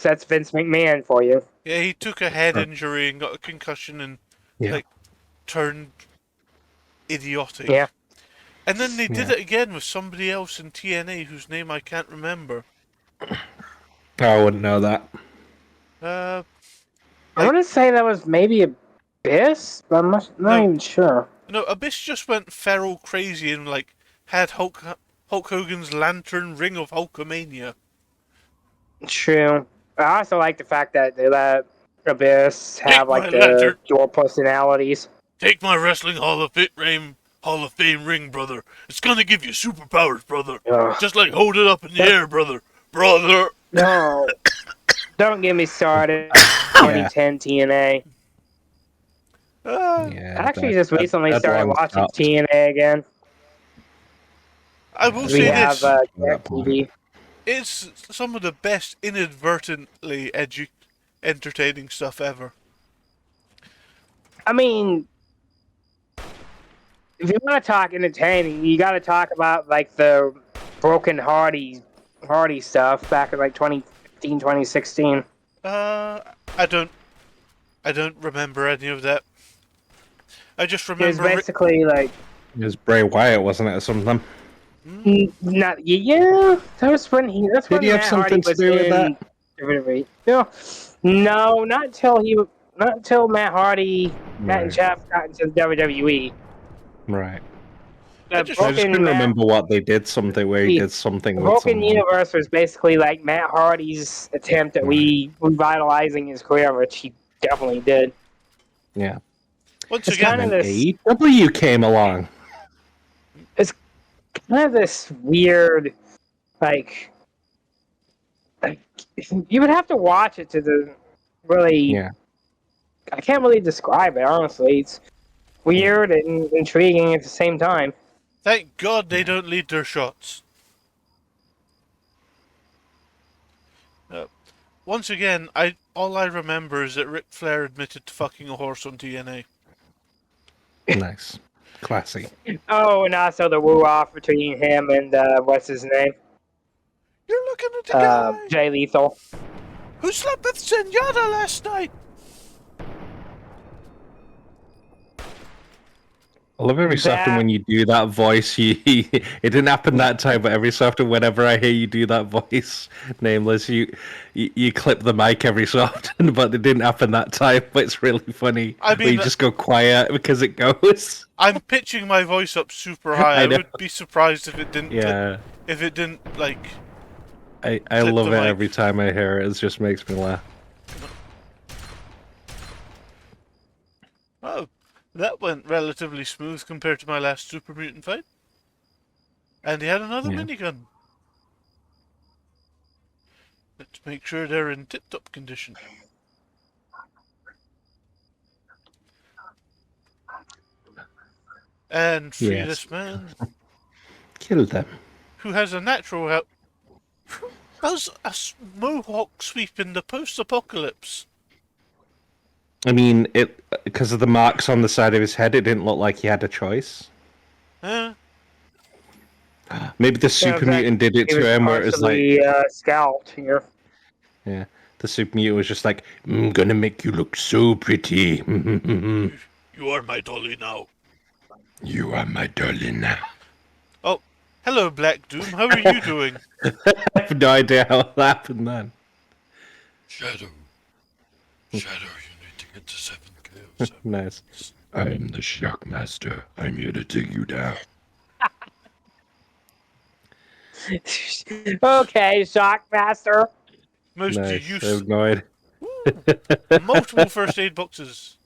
That's Vince McMahon for you. Yeah, he took a head injury and got a concussion and like turned idiotic. Yeah. And then they did it again with somebody else in TNA whose name I can't remember. I wouldn't know that. I want to say that was maybe Abyss, but I'm not even sure. No, Abyss just went feral crazy and like had Hulk Hogan's lantern ring of Hulkamania. True. I also like the fact that they let Abyss have like the lantern. dual personalities. Take my wrestling Hall of Fame ring, brother. It's gonna give you superpowers, brother. Ugh. Just like hold it up in the air, brother. Brother. No. Don't get me started. 2010 TNA. I actually just recently started watching TNA again. I will say this. We have TV. It's some of the best inadvertently entertaining stuff ever. I mean, if you want to talk entertaining, you got to talk about like the Broken Hardy stuff back in like 2015, 2016. I don't remember any of that. I just remember. It was basically like. It was Bray Wyatt, wasn't it, or something? Not yeah. That was when he. That's when Did he have something to do with that? No, not until Matt Hardy, Matt and Jeff got into the WWE. Right. I just couldn't remember what they did. Something where he did something. The Broken Universe was basically like Matt Hardy's attempt at revitalizing his career, which he definitely did. Yeah. Once again, AEW came along. It's kind of this weird, like you would have to watch it to really. Yeah. I can't really describe it, honestly. It's weird and intriguing at the same time. Thank God they don't lead their shots. Once again, all I remember is that Ric Flair admitted to fucking a horse on TNA. Nice. Classy. Oh, and also the woo-off between him and, what's his name? You're looking at the guy! Jay Lethal. Who slept with Zenyatta last night? I love every so often when you do that voice, it didn't happen that time, but every so often whenever I hear you do that voice, Nameless, you clip the mic every so often, but it didn't happen that time, but it's really funny. I mean, you just go quiet because it goes. I'm pitching my voice up super high. I would be surprised if it didn't. Yeah. If it didn't, like. I love it every time I hear it. It just makes me laugh. Oh. That went relatively smooth compared to my last Super Mutant fight. And he had another minigun. Let's make sure they're in tip-top condition. And free this man. Kill them. Who has a natural help. Does a mohawk sweep in the post-apocalypse? I mean, because of the marks on the side of his head, it didn't look like he had a choice. Maybe the Super Mutant did it to him, where it was like scalped here. Yeah, the Super Mutant was just like, "I'm gonna make you look so pretty." You are my dolly now. You are my dolly now. Oh, hello, Black Doom. How are you doing? I have no idea how that happened then. Shadow. Shadow, you need to get to 7K. Nice. I'm the Shockmaster. I'm here to take you down. Okay, Shockmaster. Most nice. use. I have no idea. Multiple first aid boxes.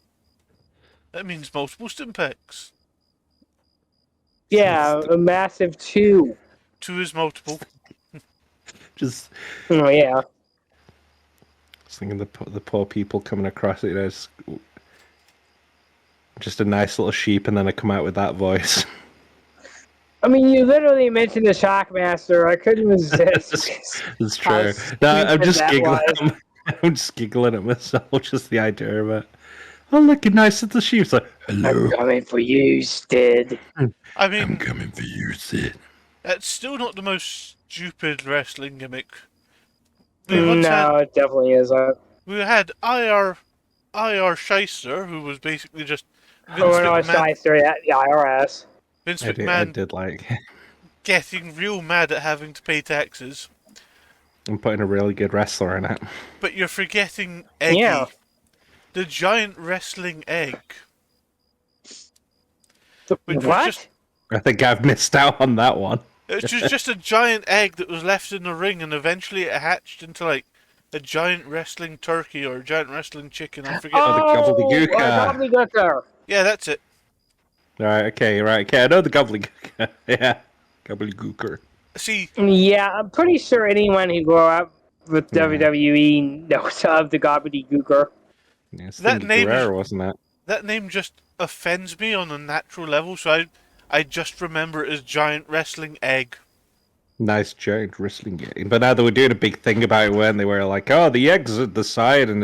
That means multiple stim packs. Yeah, a massive 2. 2 is multiple. Just. Oh yeah. I was thinking the poor people coming across it as just a nice little sheep, and then I come out with that voice. I mean, you literally mentioned the Shockmaster. I couldn't resist. It's true. No, I'm just giggling. I'm just giggling at myself, just the idea of it. Oh, look, a nice little sheep. It's like, hello. I'm coming for you, Sid. I mean, I'm coming for you, Sid. That's still not the most stupid wrestling gimmick. We once had No, it definitely isn't. we had IR Shyster, who was basically just Vince Oh no, it's McMahon. Shyster at the IRS. Vince I McMahon did like. getting real mad at having to pay taxes. I'm putting a really good wrestler in it. But you're forgetting Eggy, Yeah. the giant wrestling egg, which was What? just I think I've missed out on that one. it was just a giant egg that was left in the ring, and eventually it hatched into like a giant wrestling turkey or a giant wrestling chicken. I'm forgetting. the gobbledygooker. Gobbledygooker. Yeah, that's it. All right, okay, right, okay. I know the gobbledygooker. Yeah, gobbledygooker. See, Yeah, I'm pretty sure anyone who grew up with WWE knows of the Gobbledygooker. Yeah, it's That Stingy name is- Guerrero, wasn't it? that name just offends me on a natural level, so I just remember it as giant wrestling egg. Nice giant wrestling game. But now they were doing a big thing about it when they were like, "Oh, the egg's at the side, and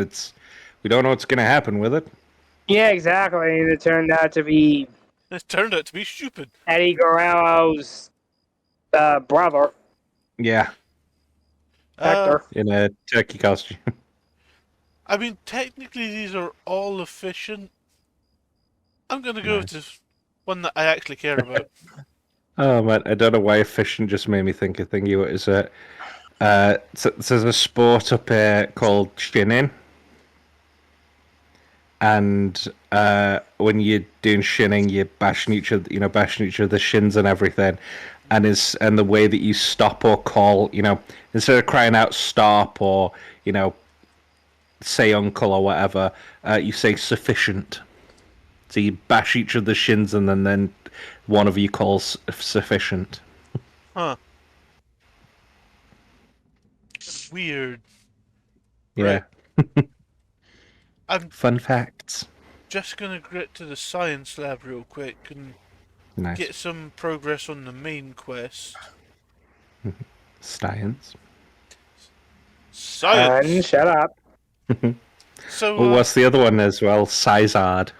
we don't know what's going to happen with it." Yeah, exactly. It turned out to be It turned out to be stupid. Eddie Guerrero's brother, Yeah, Hector. in a turkey costume. I mean, technically these are all efficient. I'm gonna go with the one that I actually care about. Oh man, I don't know why efficient just made me think of thingy. What is it? So there's a sport up here called shinning, and when you're doing shinning, you're bashing each other's shins and everything. And the way that you stop or call, instead of crying out stop or say uncle or whatever, you say sufficient. So you bash each other's shins, and then one of you calls sufficient. Huh. Weird. Yeah. Right. I'm Fun facts. just gonna get to the science lab real quick and Nice. get some progress on the main quest. Science. Science! And shut up. So, Well, what's the other one as well? Sizard.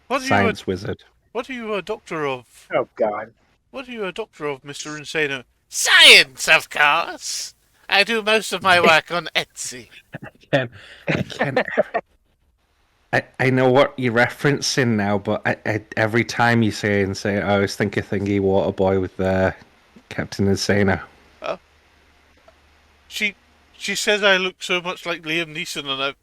what are Science wizard. what are you a doctor of? Oh, God. What are you a doctor of, Mr. Insano? Science, of course! I do most of my work on Etsy. I know what you're referencing now, but I every time you say I always think of Thingy Waterboy with Captain Insano. She says I look so much like Liam Neeson, and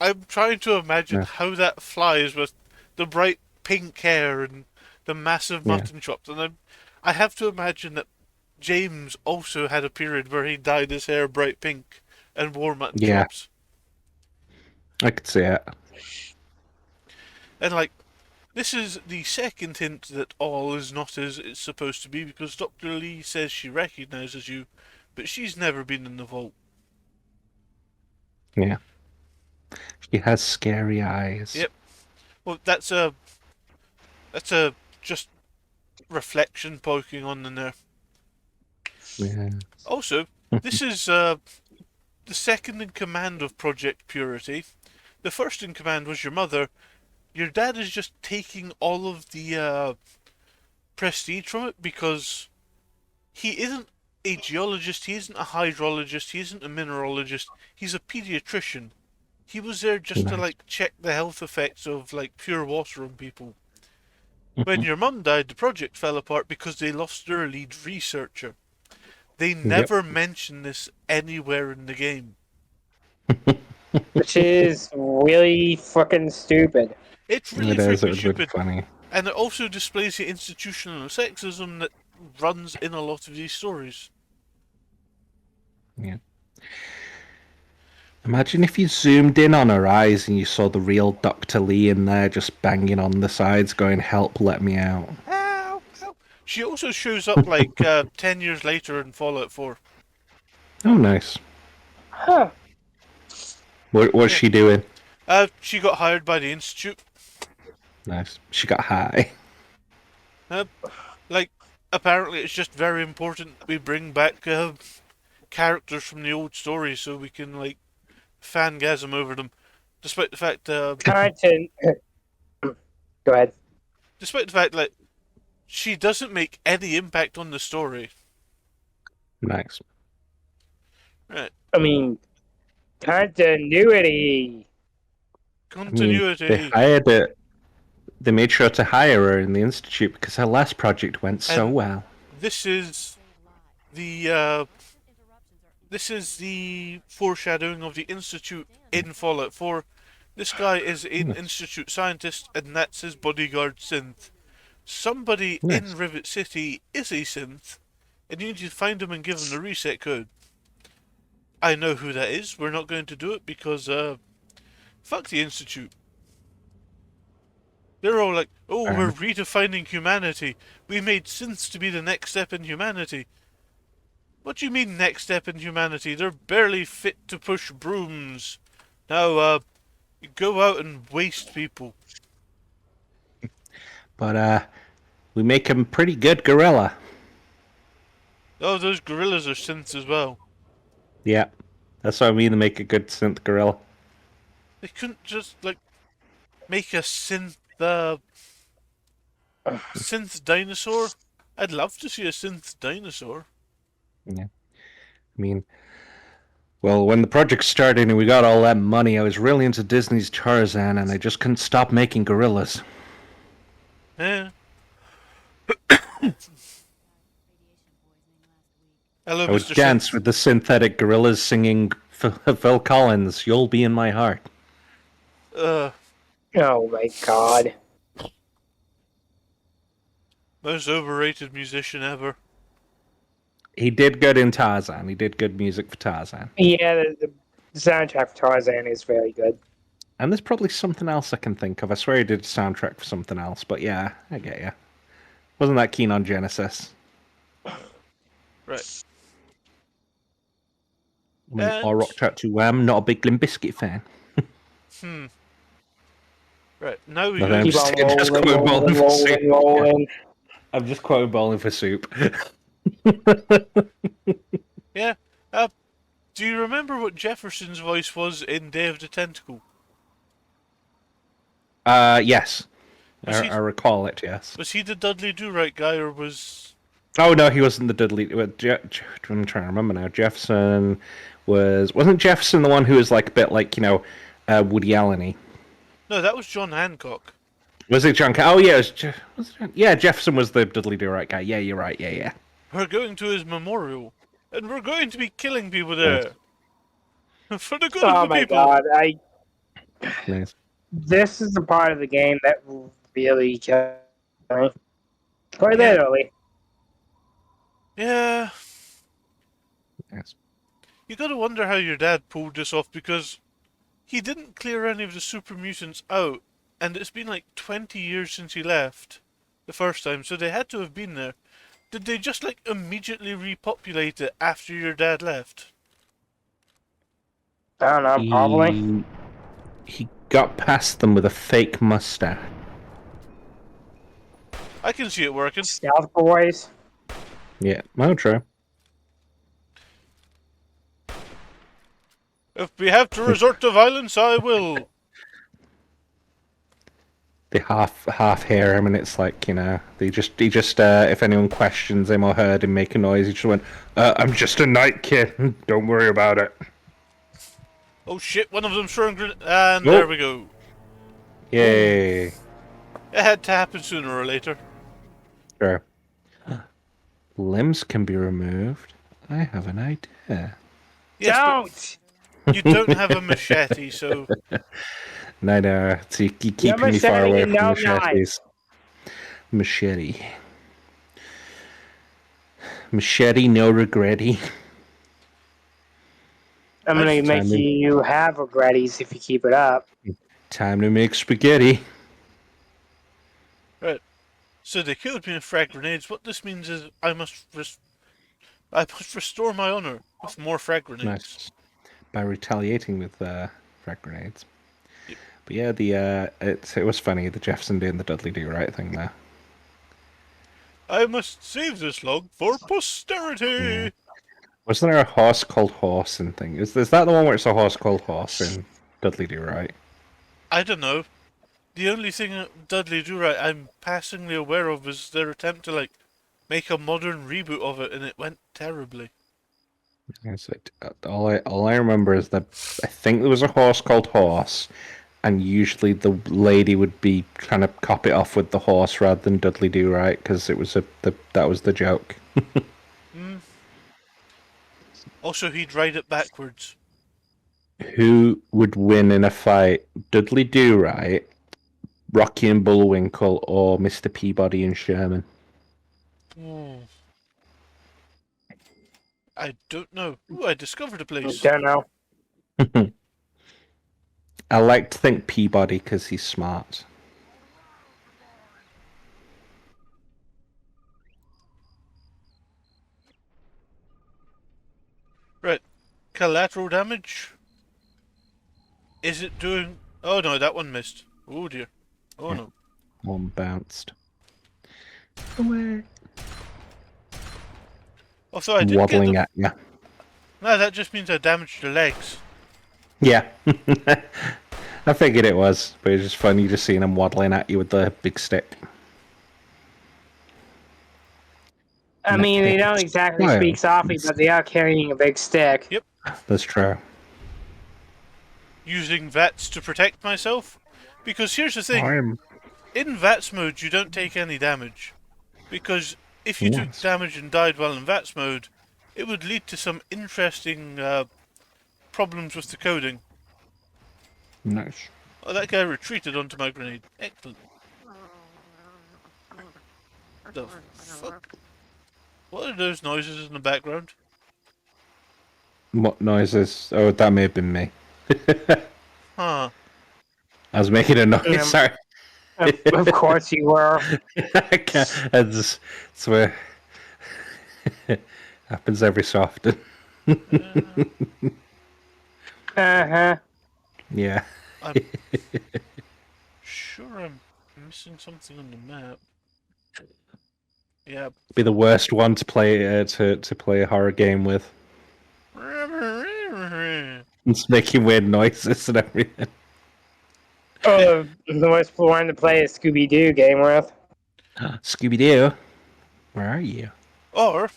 I'm trying to imagine how that flies with the bright pink hair and the massive mutton chops, and I have to imagine that James also had a period where he dyed his hair bright pink and wore mutton chops. I could see it. And like, this is the second hint that all is not as it's supposed to be, because Dr. Lee says she recognizes you, but she's never been in the vault. Yeah. She has scary eyes. Yep. Well, that's a just reflection poking on in there. Yeah. Also, this is the second in command of Project Purity. The first in command was your mother. Your dad is just taking all of the prestige from it because he isn't a geologist, he isn't a hydrologist, he isn't a mineralogist, he's a pediatrician. He was there just to like check the health effects of like pure water on people. When your mum died, the project fell apart because they lost their lead researcher. They never mention this anywhere in the game. Which is really fucking stupid. It's really It is. It freaking would have been stupid. funny. And it also displays the institutional sexism that runs in a lot of these stories. Yeah. Imagine if you zoomed in on her eyes and you saw the real Dr. Lee in there just banging on the sides going, "Help, let me out." Help, help. She also shows up like 10 years later in Fallout 4. Oh, nice. Huh. What's she doing? She got hired by the Institute. Nice. She got high. Like, apparently it's just very important we bring back characters from the old stories so we can, like, fangasm over them. Despite the fact... Content. Go ahead. Despite the fact, like, she doesn't make any impact on the story. Nice. Right. I mean, Continuity. I mean, Continuity. they hired it. They made sure to hire her in the institute because her last project went so And well. this is the foreshadowing of the Institute in Fallout 4. This guy is an Institute scientist, and that's his bodyguard Synth. Somebody Nice. in Rivet City is a Synth, and you need to find him and give him the reset code. I know who that is. We're not going to do it because, fuck the Institute. They're all like, oh, we're redefining humanity. We made synths to be the next step in humanity. What do you mean next step in humanity? They're barely fit to push brooms. Now, go out and waste people. But we make him pretty good gorilla. Oh, those gorillas are synths as well. Yeah, that's what I mean. They make a good synth gorilla. They couldn't just, like, make a synth dinosaur? I'd love to see a synth dinosaur. Yeah, I mean, well, when the project started and we got all that money, I was really into Disney's Tarzan, and I just couldn't stop making gorillas. Yeah. Hello, I would Mr. dance Synth. with the synthetic gorillas singing Phil Collins, "You'll Be in My Heart." Oh my god. Most overrated musician ever. He did good in Tarzan. He did good music for Tarzan. Yeah, the soundtrack for Tarzan is very good. And there's probably something else I can think of. I swear he did a soundtrack for something else, but yeah, I get you. Wasn't that keen on Genesis. Right. I mean, I rocked out to Wham, not a big Limp Bizkit fan. Right, now we No, go. I'm Keep on just quoting Bowling for Soup. rolling. I'm just quoting Bowling for Soup. Yeah. Do you remember what Jefferson's voice was in Day of the Tentacle? Yes. Was he- I recall it, yes. Was he the Dudley Do-Right guy, or was... Oh, no, he wasn't the Dudley. I'm trying to remember now. Jefferson wasn't Jefferson the one who was like a bit like, Woody Allen-y? No, that was John Hancock. Was it John? Oh, yeah, yeah, Jefferson was the Dudley Do-Right guy. Yeah, you're right. Yeah. We're going to his memorial, and we're going to be killing people there. For the good Oh of the my people. god, Nice. this is the part of the game that really kills me. Quite literally. Yeah. Yes. You gotta wonder how your dad pulled this off, because he didn't clear any of the super mutants out, and it's been like 20 years since he left the first time, so they had to have been there. Did they just like immediately repopulate it after your dad left? I don't know, probably. He got past them with a fake mustache. I can see it working. Stealth boys. Yeah, I'll try. If we have to resort to violence, I will. They half hear him, and it's like, he just if anyone questions him or heard him make a noise, he just went, "I'm just a night kid. Don't worry about it." Oh shit! One of them's throwing and there we go. Yay! It had to happen sooner or later. Sure. Limbs can be removed. I have an idea. Yes, Don't! but you don't have a machete, so No, so you keeping me far machete, away from no machetes. Machete. Machete, no regretty. I'm gonna make you have regretties if you keep it up. Time to make spaghetti. right. So they killed me with frag grenades. What this means is I must restore my honor with more frag grenades. Nice. By retaliating with frag grenades. Yep. But yeah, it was funny, the Jefferson doing the Dudley Do-Right thing there. I must save this log for posterity. Yeah. Wasn't there a horse called Horse and thing? Is that the one where it's a horse called Horse in Dudley Do-Right? I don't know. The only thing Dudley Do-Right I'm passingly aware of is their attempt to make a modern reboot of it, and it went terribly. It's like, all I remember is that I think there was a horse called Horse, and usually the lady would be trying to cop it off with the horse rather than Dudley Do Right, because it was that was the joke. Mm. Also, he'd ride it backwards. Who would win in a fight, Dudley Do Right, Rocky and Bullwinkle, or Mr. Peabody and Sherman? Hmm. I don't know. Ooh, I discovered a place. Don't know. I like to think Peabody because he's smart. Right. Collateral damage? Is it doing... Oh no, that one missed. Oh dear. Oh no. One bounced. Although I did Waddling get at you. No, that just means I damaged the legs. Yeah. I figured it was, but it's just funny just seeing him waddling at you with the big stick. I mean, they don't exactly Well, speak softly, but they are carrying a big stick. Yep. That's true. Using VATS to protect myself? Because here's the thing. I'm... In VATS mode, you don't take any damage. Because if you took Yes. damage and died while in VATS mode, it would lead to some interesting problems with the coding. Nice. Oh, that guy retreated onto my grenade. Excellent. The fuck? What are those noises in the background? What noises? Oh, that may have been me. Huh. I was making a noise, Yeah. sorry. Of course you were. I can't, it's where happens every so often. Uh-huh. Yeah. I'm sure I'm missing something on the map. Yeah. Be the worst one to play to play a horror game with. It's making weird noises and everything. Oh, the worst one to play a Scooby-Doo game with. Scooby Doo, where are you? Or, With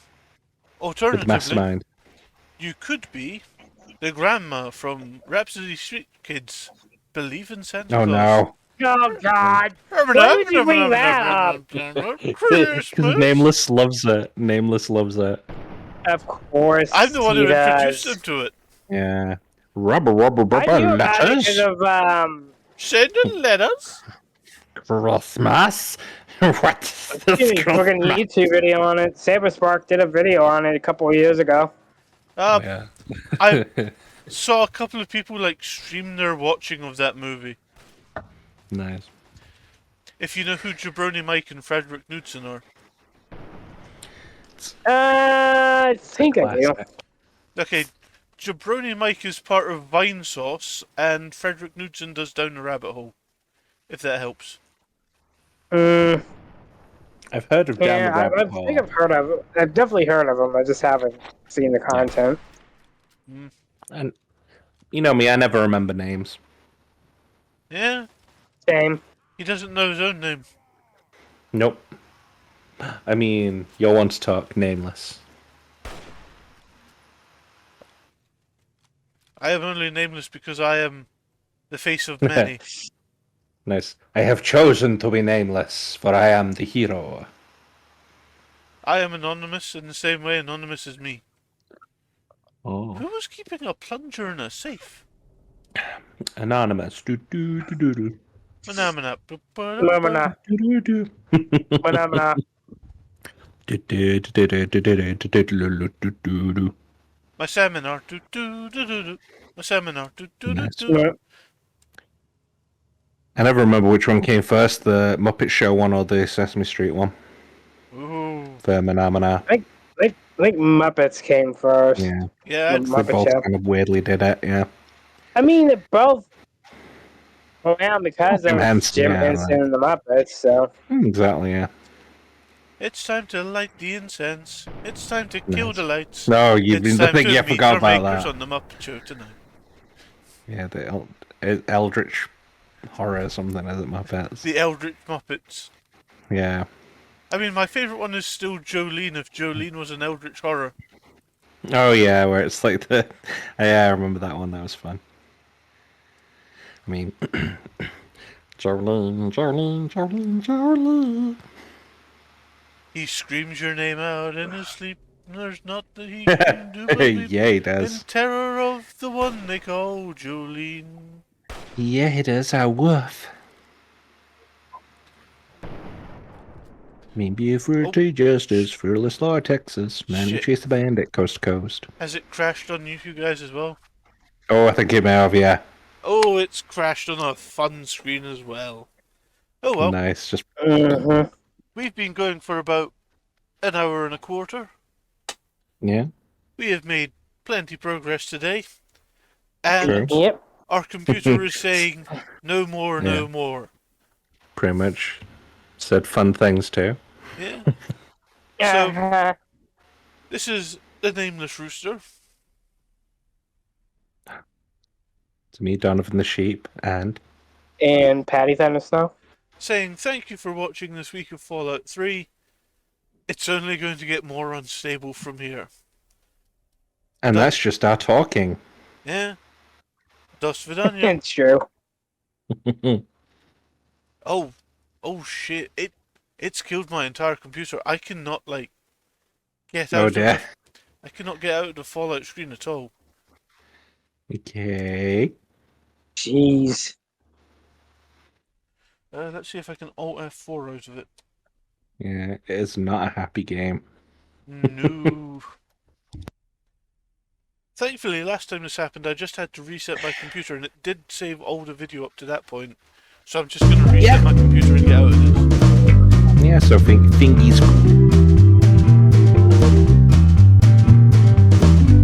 the alternatively, mastermind. you could be the grandma from Rhapsody Street Kids. Believe in Santa Oh Claus. no. Oh, God. Why would you bring that up? Because Nameless loves it. Nameless loves it. Of course I'm the one he who introduced does. them to it. Yeah. Rubber I knew about it because letters. of, Sending letters. Christmas. What's this? fucking YouTube video on it. Saberspark did a video on it a couple of years ago. Yeah. I saw a couple of people like stream their watching of that movie. Nice. If you know who Jabroni Mike and Frederick Knudsen are. I think I do. Okay, Jabroni Mike is part of Vine Sauce, and Frederick Knudsen does Down the Rabbit Hole. If that helps. Mm, I've heard of yeah, Down the Rabbit I Hole. think I've heard of it. I've definitely heard of them. I just haven't seen the content. And you know me, I never remember names. Yeah, Same. he doesn't know his own name. Nope. I mean, you'll want to talk Nameless. I am only nameless because I am the face of many. Nice. I have chosen to be nameless, for I am the hero. I am anonymous in the same way anonymous is me. Oh. Who was keeping a plunger in a safe? Anonymous. Do do do do do. Phenomena. Phenomena. Do do do. Phenomena. Do do do do do do do do do do do. My seminar. Do do do do do. My seminar. Do do do Nice. do. Yeah. I never remember which one came first, the Muppet Show one or the Sesame Street one. Ooh. The Phenomena. I think Muppets came first. Yeah. Yeah, The They Muppet both Show. kind of weirdly did it, yeah. I mean, they're both around because of Jim Henson, Jim yeah, Henson and the Muppets, so. Exactly, yeah. it's time to light the incense. It's time to kill Nice. the lights. No, It's I time think to you meet forgot our about makers that. on the Muppet Show tonight. Yeah, the Eldritch Horror or something, is it, Muppets? The Eldritch Muppets. Yeah. I mean, my favourite one is still Jolene, if Jolene was an Eldritch Horror. Oh yeah, where it's like the. Yeah, I remember that one. That was fun. I mean, Jolene, Jolene, Jolene, Jolene. He screams your name out in his sleep. There's not that he can do but weep Yeah, he in does. terror of the one they call Jolene. Yeah, he does. A woof. Mean Buford Oh, Justice, Fearless Law, Texas. Man who shit. chased the bandit coast to coast. Has it crashed on you guys as well? Oh, I think it may have, yeah. Oh, it's crashed on a fun screen as well. Oh well, Nice. Just Mm-hmm. we've been going for about an hour and a quarter. yeah, We have made plenty progress today. And true. Yep. our computer is saying, no more, Yeah. no more. Pretty much said fun things too. Yeah. So, Uh-huh. this is the Nameless Rooster. It's me, Donovan the Sheep, and And Patty Thundersnow. Saying thank you for watching this week of Fallout 3. It's only going to get more unstable from here. that's just our talking. Yeah. Das Vidania. It's true. Oh shit. It's killed my entire computer. I cannot, like, get out Oh of dear. the, I cannot get out of the Fallout screen at all. Okay. Jeez. Let's see if I can Alt F4 out of it. Yeah, it is not a happy game. No. Thankfully, last time this happened, I just had to reset my computer, and it did save all the video up to that point. So I'm just going to reset my computer and get out of this. Yeah, so fingies.